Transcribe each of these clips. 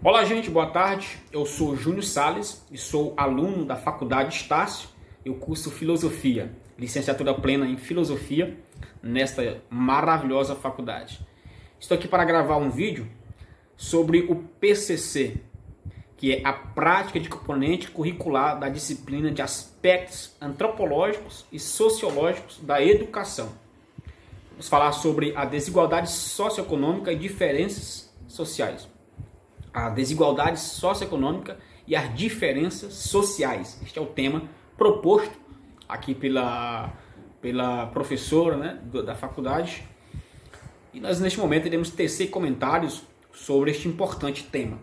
Olá, gente, boa tarde. Eu sou Júnior Salles e sou aluno da Faculdade Estácio. Eu curso Filosofia, licenciatura plena em Filosofia, nesta maravilhosa faculdade. Estou aqui para gravar um vídeo sobre o PCC, que é a prática de componente curricular da disciplina de aspectos antropológicos e sociológicos da educação. Vamos falar sobre a desigualdade socioeconômica e diferenças sociais. A desigualdade socioeconômica e as diferenças sociais. Este é o tema proposto aqui pela professora, né, da faculdade. E nós, neste momento, iremos tecer comentários sobre este importante tema.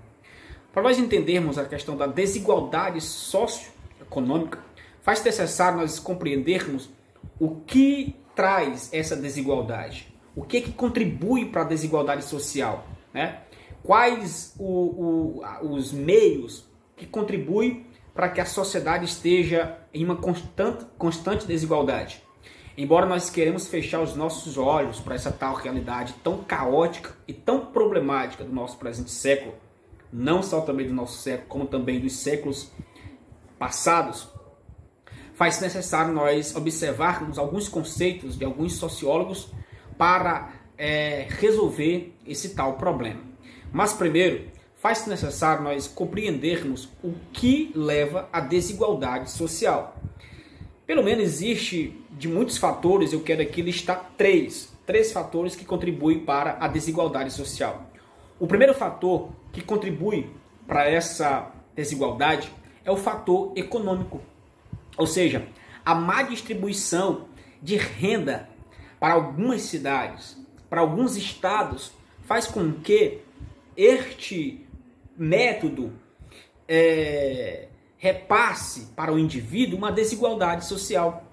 Para nós entendermos a questão da desigualdade socioeconômica, faz necessário nós compreendermos o que traz essa desigualdade, o que contribui para a desigualdade social, né? Quais os meios que contribuem para que a sociedade esteja em uma constante desigualdade. Embora nós queremos fechar os nossos olhos para essa tal realidade tão caótica e tão problemática do nosso presente século, não só também do nosso século, como também dos séculos passados, faz necessário nós observarmos alguns conceitos de alguns sociólogos para resolver esse tal problema. Mas primeiro, faz necessário nós compreendermos o que leva à desigualdade social. Pelo menos existe de muitos fatores, eu quero aqui listar três fatores que contribuem para a desigualdade social. O primeiro fator que contribui para essa desigualdade é o fator econômico, ou seja, a má distribuição de renda para algumas cidades, para alguns estados, faz com que este método repasse para o indivíduo uma desigualdade social.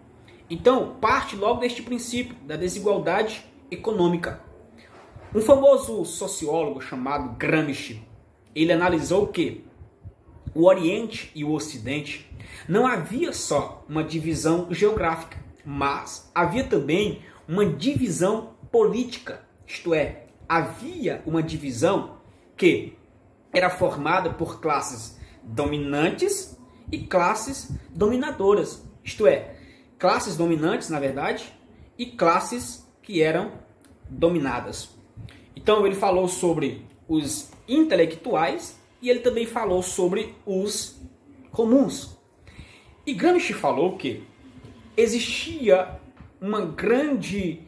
Então, parte logo deste princípio da desigualdade econômica. Um famoso sociólogo chamado Gramsci, ele analisou que o Oriente e o Ocidente não havia só uma divisão geográfica, mas havia também uma divisão política, isto é, havia uma divisão que era formada por classes dominantes e classes dominadoras, isto é, classes dominantes, na verdade, e classes que eram dominadas. Então ele falou sobre os intelectuais e ele também falou sobre os comuns. E Gramsci falou que existia uma grande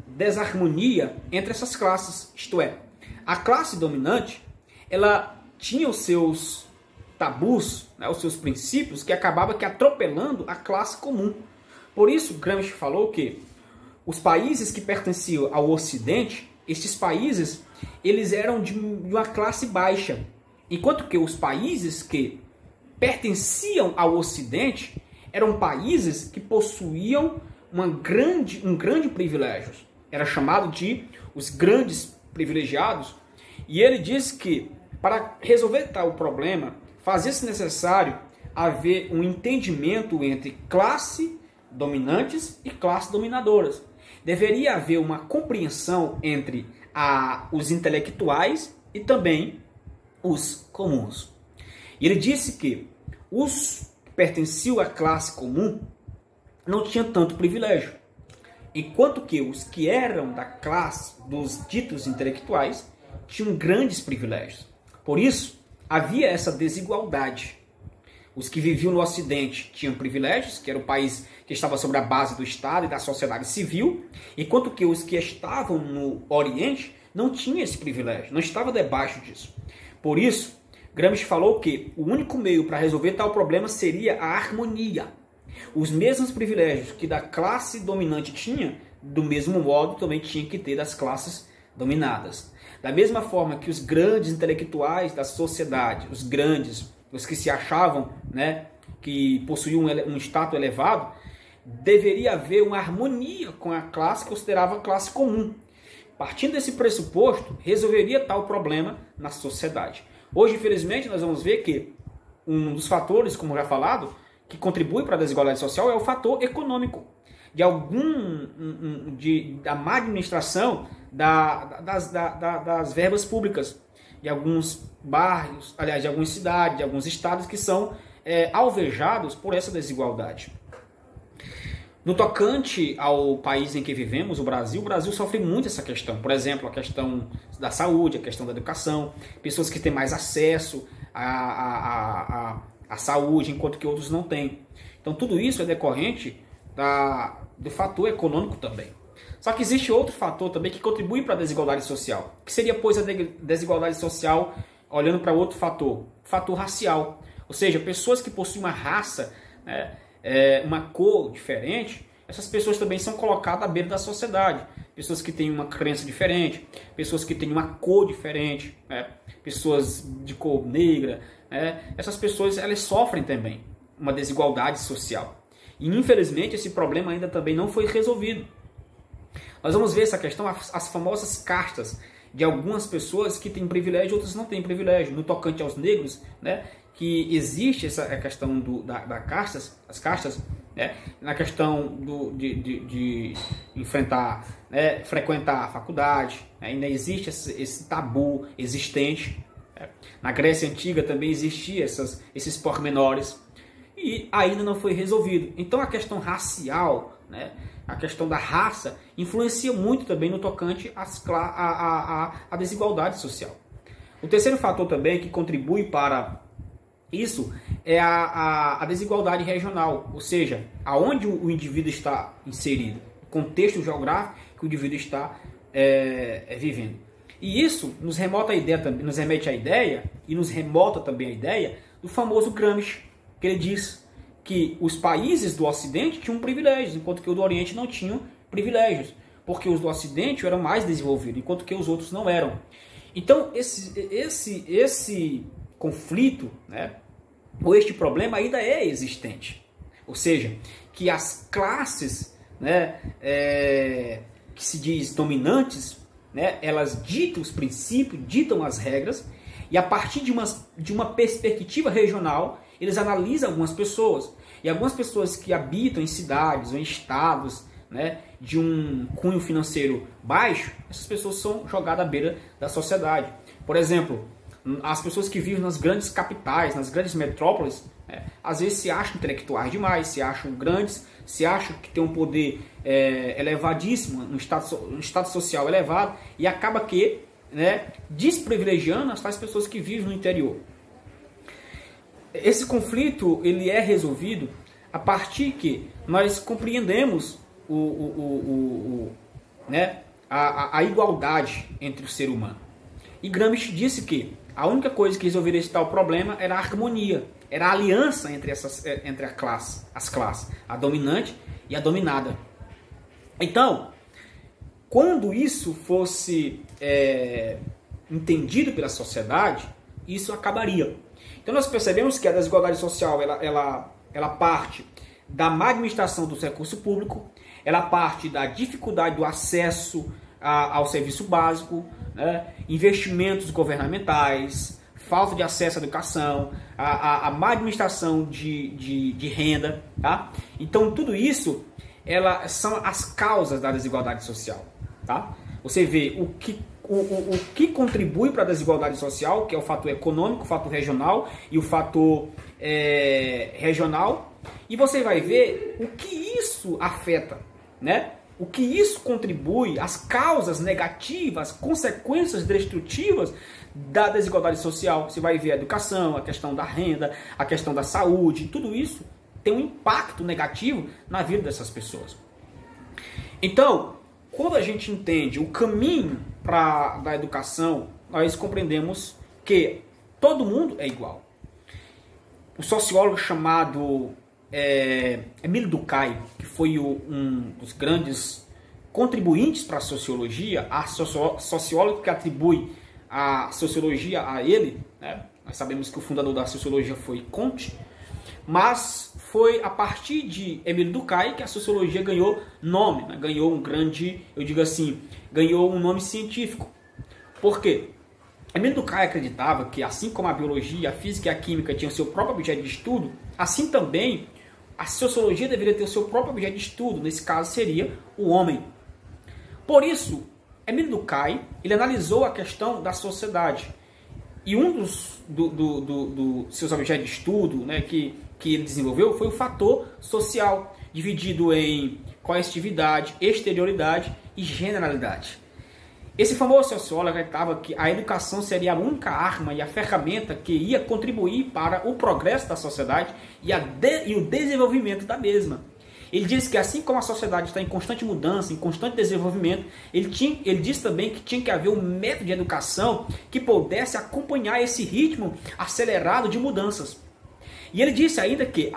desarmonia entre essas classes, isto é, a classe dominante, ela tinha os seus tabus, né, os seus princípios, que acabava atropelando a classe comum. Por isso, Gramsci falou que os países que pertenciam ao Ocidente, estes países, eles eram de uma classe baixa, enquanto que os países que pertenciam ao Ocidente eram países que possuíam um grande privilégio. Era chamado de os grandes privilegiados, e ele disse que para resolver tal problema fazia-se necessário haver um entendimento entre classe dominantes e classes dominadoras. Deveria haver uma compreensão entre os intelectuais e também os comuns. E ele disse que os que pertenciam à classe comum não tinham tanto privilégio, enquanto que os que eram da classe dos ditos intelectuais tinham grandes privilégios. Por isso, havia essa desigualdade. Os que viviam no Ocidente tinham privilégios, que era o país que estava sobre a base do Estado e da sociedade civil, enquanto que os que estavam no Oriente não tinham esse privilégio, não estavam debaixo disso. Por isso, Gramsci falou que o único meio para resolver tal problema seria a harmonia. Os mesmos privilégios que da classe dominante tinha, do mesmo modo também tinha que ter das classes dominadas. Da mesma forma que os grandes intelectuais da sociedade, os que se achavam, né, que possuíam um status elevado, deveria haver uma harmonia com a classe que considerava a classe comum. Partindo desse pressuposto, resolveria tal problema na sociedade. Hoje, infelizmente, nós vamos ver que um dos fatores, como já falado, que contribui para a desigualdade social é o fator econômico, da má administração das verbas públicas. de alguns bairros, aliás, de algumas cidades, de alguns estados que são alvejados por essa desigualdade. No tocante ao país em que vivemos, o Brasil sofre muito essa questão. Por exemplo, a questão da saúde, a questão da educação, pessoas que têm mais acesso à saúde, enquanto que outros não têm. Então, tudo isso é decorrente do fator econômico também. Só que existe outro fator também que contribui para a desigualdade social, que seria, pois, a desigualdade social olhando para outro fator, o fator racial. Ou seja, pessoas que possuem uma raça, né, uma cor diferente, essas pessoas também são colocadas à beira da sociedade. Pessoas que têm uma crença diferente, pessoas que têm uma cor diferente, né, pessoas de cor negra, essas pessoas elas sofrem também uma desigualdade social. E infelizmente esse problema ainda também não foi resolvido. Nós vamos ver essa questão, as famosas castas de algumas pessoas que têm privilégio e outras não têm privilégio. No tocante aos negros, né, que existe essa questão as castas, né, na questão de enfrentar, né, frequentar a faculdade, né, ainda existe esse tabu existente. Né. Na Grécia Antiga também existiam esses pormenores e ainda não foi resolvido. Então a questão racial, né, a questão da raça influencia muito também no tocante à desigualdade social. O terceiro fator também que contribui para isso é a desigualdade regional, ou seja, aonde o indivíduo está inserido, o contexto geográfico que o indivíduo está vivendo. E isso nos remete à ideia e nos remota também a ideia do famoso Gramsci, que ele diz que os países do Ocidente tinham privilégios, enquanto que os do Oriente não tinham privilégios, porque os do Ocidente eram mais desenvolvidos, enquanto que os outros não eram. Então, esse conflito, né, ou este problema ainda é existente. Ou seja, que as classes, né, que se diz dominantes, né, elas ditam os princípios, ditam as regras, e a partir de uma perspectiva regional, eles analisam algumas pessoas. E algumas pessoas que habitam em cidades ou em estados, né, de um cunho financeiro baixo, essas pessoas são jogadas à beira da sociedade. Por exemplo, as pessoas que vivem nas grandes capitais, nas grandes metrópoles, né, às vezes se acham intelectuais demais, se acham grandes, se acham que têm um poder elevadíssimo, um status social elevado, e acaba que, né, desprivilegiando as pessoas que vivem no interior. Esse conflito ele é resolvido a partir que nós compreendemos a igualdade entre o ser humano. E Gramsci disse que a única coisa que resolveria esse tal problema era a harmonia, era a aliança entre as classes, a dominante e a dominada. Então, quando isso fosse entendido pela sociedade, isso acabaria. Então nós percebemos que a desigualdade social ela parte da má administração do recurso público, ela parte da dificuldade do acesso ao serviço básico, né, investimentos governamentais, falta de acesso à educação, a má administração de renda. Tá? Então tudo isso são as causas da desigualdade social. Tá? Você vê o que contribui para a desigualdade social, que é o fator econômico, o fator regional e o fator regional, e você vai ver o que isso afeta, né? O que isso contribui, as causas negativas, consequências destrutivas da desigualdade social. Você vai ver a educação, a questão da renda, a questão da saúde, tudo isso tem um impacto negativo na vida dessas pessoas. Então, quando a gente entende o caminho da educação, nós compreendemos que todo mundo é igual. O sociólogo chamado Émile Durkheim, que foi um dos grandes contribuintes para a sociologia, a sociólogo que atribui a sociologia a ele, né? Nós sabemos que o fundador da sociologia foi Comte, mas foi a partir de Émile Durkheim que a sociologia ganhou nome, né? Ganhou um grande, eu digo assim, ganhou um nome científico. Por quê? Émile Durkheim acreditava que assim como a biologia, a física e a química tinham seu próprio objeto de estudo, assim também a sociologia deveria ter o seu próprio objeto de estudo, nesse caso seria o homem. Por isso, Émile Durkheim ele analisou a questão da sociedade E um dos seus objetos de estudo, né, que ele desenvolveu foi o fator social, dividido em coercitividade, exterioridade e generalidade. Esse famoso sociólogo acreditava que a educação seria a única arma e a ferramenta que ia contribuir para o progresso da sociedade e o desenvolvimento da mesma. Ele diz que assim como a sociedade está em constante mudança, em constante desenvolvimento, ele diz também que tinha que haver um método de educação que pudesse acompanhar esse ritmo acelerado de mudanças. E ele disse ainda que,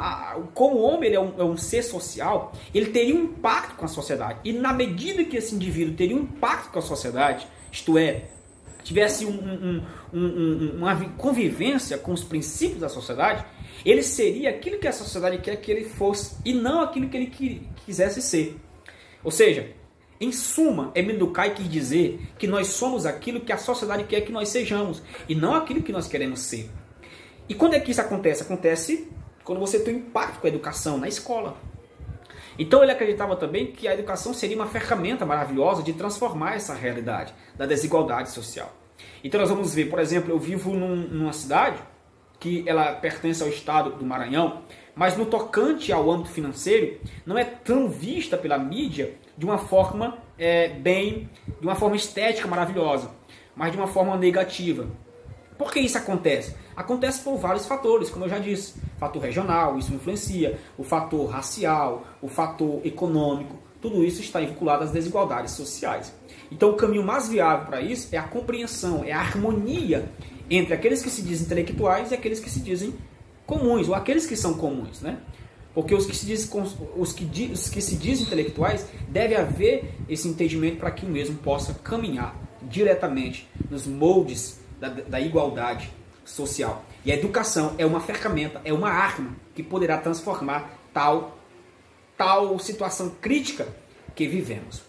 como o homem ele é um ser social, ele teria um impacto com a sociedade. E na medida que esse indivíduo teria um impacto com a sociedade, isto é, tivesse uma convivência com os princípios da sociedade, ele seria aquilo que a sociedade quer que ele fosse e não aquilo que ele quisesse ser. Ou seja, em suma, Emile Durkheim quis dizer que nós somos aquilo que a sociedade quer que nós sejamos e não aquilo que nós queremos ser. E quando é que isso acontece? Acontece quando você tem um impacto com a educação na escola. Então ele acreditava também que a educação seria uma ferramenta maravilhosa de transformar essa realidade da desigualdade social. Então nós vamos ver, por exemplo, eu vivo numa cidade que ela pertence ao estado do Maranhão, mas no tocante ao âmbito financeiro, não é tão vista pela mídia de uma forma de uma forma estética maravilhosa, mas de uma forma negativa. Por que isso acontece? Acontece por vários fatores, como eu já disse. Fator regional, isso influencia. O fator racial, o fator econômico. Tudo isso está vinculado às desigualdades sociais. Então o caminho mais viável para isso é a compreensão, é a harmonia entre aqueles que se dizem intelectuais e aqueles que se dizem comuns, ou aqueles que são comuns, né? Porque os que se dizem intelectuais, deve haver esse entendimento para que o mesmo possa caminhar diretamente nos moldes da igualdade social. E a educação é uma ferramenta, é uma arma que poderá transformar tal situação crítica que vivemos.